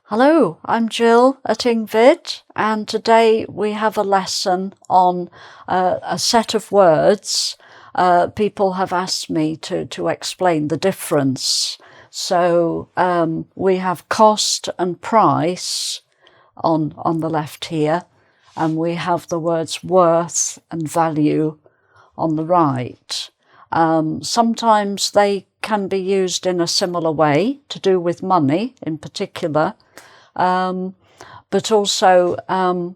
Hello, I'm Gill at engVid, and today we have a lesson on a set of words. People have asked me to explain the difference. So we have cost and price on the left here, and we have the words worth and value on the right. Sometimes they can be used in a similar way to do with money in particular, but also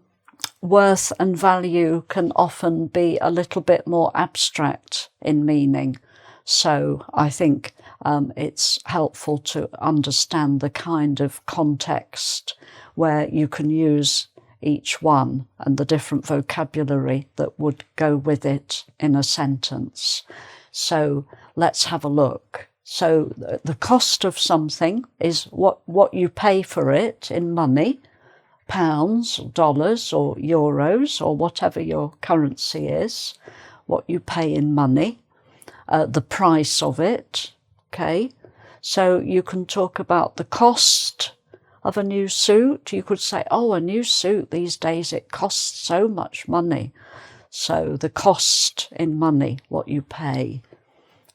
worth and value can often be a little bit more abstract in meaning. So I think it's helpful to understand the kind of context where you can use each one and the different vocabulary that would go with it in a sentence. So let's have a look. So the cost of something is what you pay for it in money, pounds, dollars or euros or whatever your currency is, what you pay in money, the price of it, okay? So you can talk about the cost of a new suit. You could say, oh, a new suit these days, it costs so much money. So the cost in money, what you pay,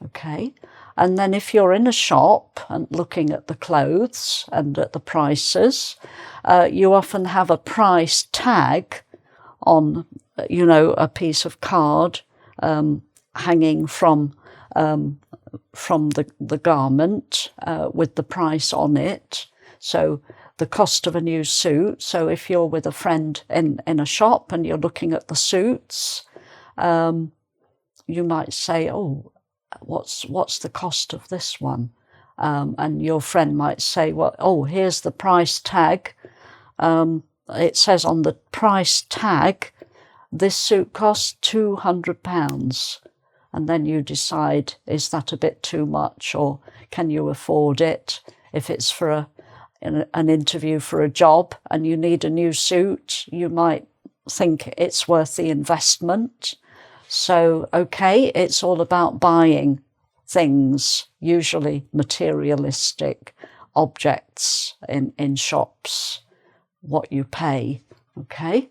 okay? And then if you're in a shop and looking at the clothes and at the prices, you often have a price tag on, a piece of card hanging from the garment with the price on it. So the cost of a new suit. So if you're with a friend in a shop and you're looking at the suits, you might say, oh, what's the cost of this one? And your friend might say, well, oh, here's the price tag. It says on the price tag, this suit costs £200. And then you decide, is that a bit too much, or can you afford it? If it's for an interview for a job and you need a new suit, you might think it's worth the investment. So, okay, it's all about buying things, usually materialistic objects in shops, what you pay, okay?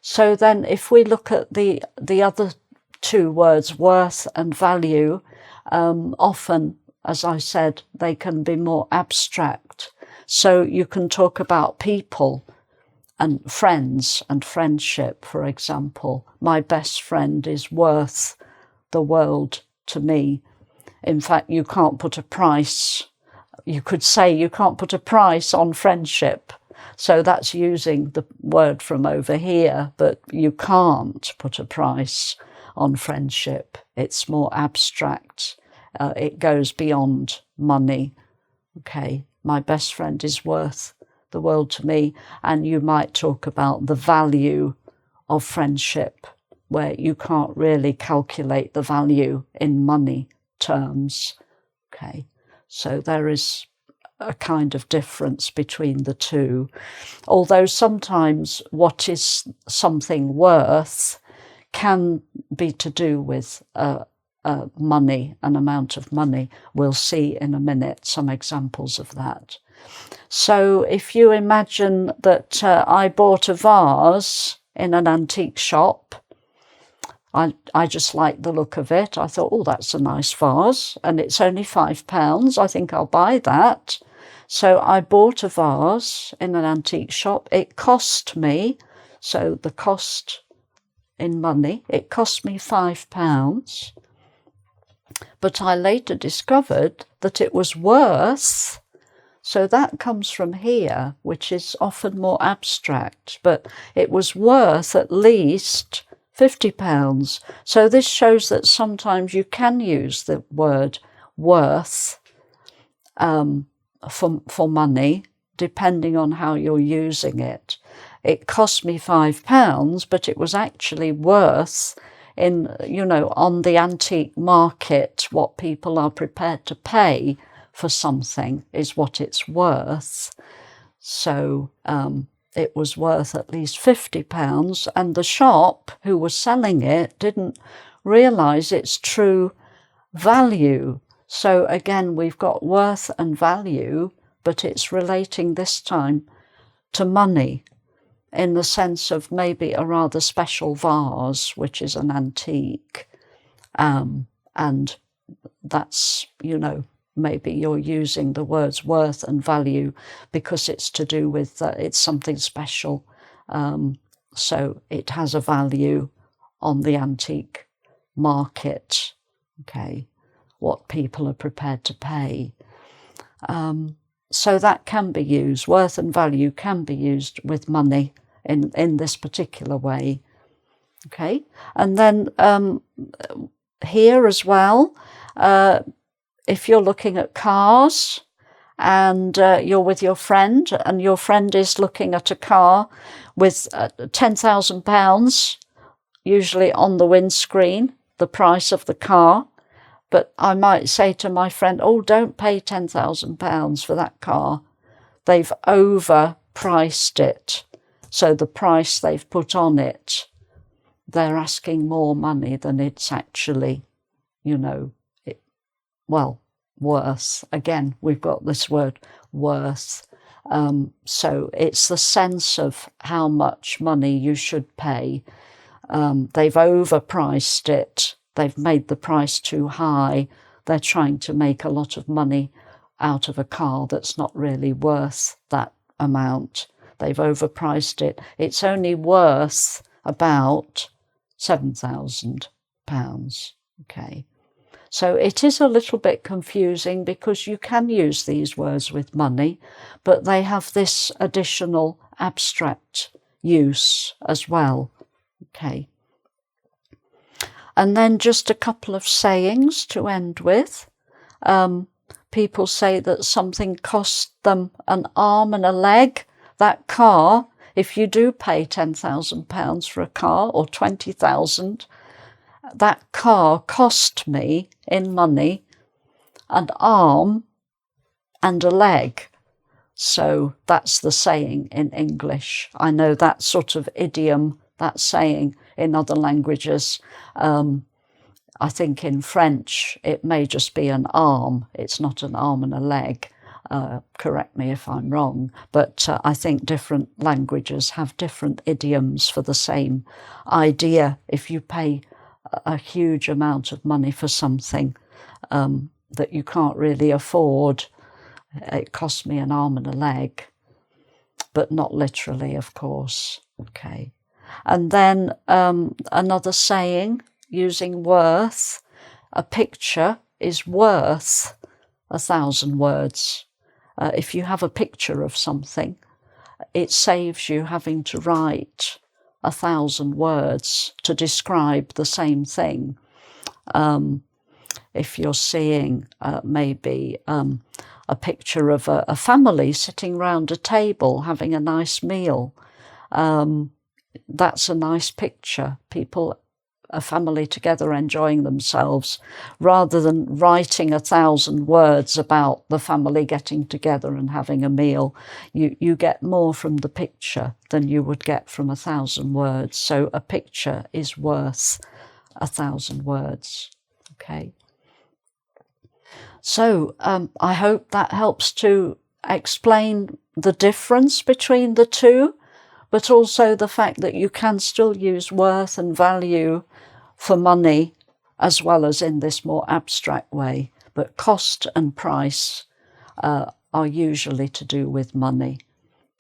So then if we look at the other two words, worth and value, often, as I said, they can be more abstract. So you can talk about people and friends and friendship, for example. My best friend is worth the world to me. In fact, you can't put a price. You could say you can't put a price on friendship. So that's using the word from over here, but you can't put a price on friendship. It's more abstract. It goes beyond money. Okay, my best friend is worth the world to me. And you might talk about the value of friendship, where you can't really calculate the value in money terms. Okay, so there is a kind of difference between the two. Although sometimes what is something worth can be to do with money, an amount of money. We'll see in a minute some examples of that. So if you imagine that I bought a vase in an antique shop, I just liked the look of it. I thought, oh, that's a nice vase, and it's only £5. I think I'll buy that. So I bought a vase in an antique shop. It cost me, so the cost in money, it cost me £5. But I later discovered that it was worth, so that comes from here, which is often more abstract, but it was worth at least £50. So this shows that sometimes you can use the word worth for money, depending on how you're using it. It cost me £5, but it was actually worth in, on the antique market, what people are prepared to pay for something is what it's worth. So it was worth at least £50, and the shop who was selling it didn't realise its true value. So again, we've got worth and value, but it's relating this time to money, in the sense of maybe a rather special vase, which is an antique, and that's, you know, maybe you're using the words worth and value because it's to do with it's something special, so it has a value on the antique market, okay, what people are prepared to pay. So that can be used, worth and value can be used with money in this particular way, okay. And then here as well, if you're looking at cars and you're with your friend and your friend is looking at a car with £10,000 usually on the windscreen, the price of the car, but I might say to my friend, oh, don't pay £10,000 for that car. They've overpriced it. So the price they've put on it, they're asking more money than it's actually, you know, worth. Again, we've got this word worth. So it's the sense of how much money you should pay. They've overpriced it. They've made the price too high. They're trying to make a lot of money out of a car that's not really worth that amount. They've overpriced it. It's only worth about £7,000. Okay. So it is a little bit confusing because you can use these words with money, but they have this additional abstract use as well. Okay. And then just a couple of sayings to end with. People say that something cost them an arm and a leg. That car, if you do pay £10,000 for a car or 20,000, that car cost me in money an arm and a leg. So that's the saying in English. I know that sort of idiom, that saying in other languages. I think in French it may just be an arm. It's not an arm and a leg. Correct me if I'm wrong, but I think different languages have different idioms for the same idea. If you pay a huge amount of money for something that you can't really afford, it cost me an arm and a leg, but not literally, of course. Okay. And then another saying using worth, a picture is worth 1,000 words. If you have a picture of something, it saves you having to write 1,000 words to describe the same thing. If you're seeing maybe a picture of a family sitting round a table having a nice meal, that's a nice picture. People, a family together enjoying themselves, rather than writing 1,000 words about the family getting together and having a meal. You get more from the picture than you would get from 1,000 words. So a picture is worth 1,000 words. Okay. So I hope that helps to explain the difference between the two, but also the fact that you can still use worth and value for money as well as in this more abstract way. But cost and price are usually to do with money.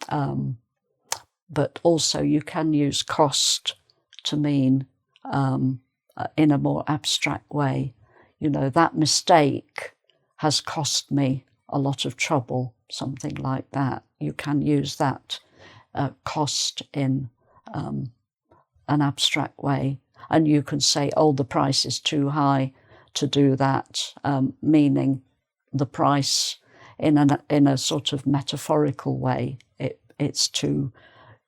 But also you can use cost to mean in a more abstract way. You know, that mistake has cost me a lot of trouble, something like that. You can use that cost in an abstract way. And you can say, oh, the price is too high to do that, meaning the price in a sort of metaphorical way. It's too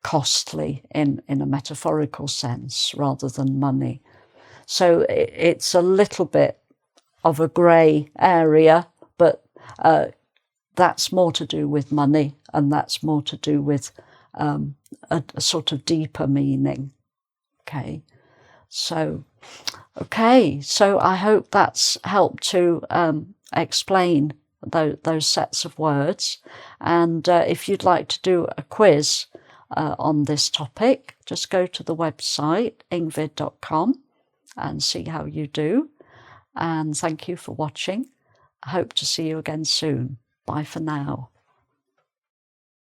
costly in a metaphorical sense rather than money. So it's a little bit of a grey area, but that's more to do with money, and that's more to do with a sort of deeper meaning. Okay. So I hope that's helped to explain those sets of words. And if you'd like to do a quiz on this topic, just go to the website engvid.com and see how you do. And thank you for watching. I hope to see you again soon. Bye for now.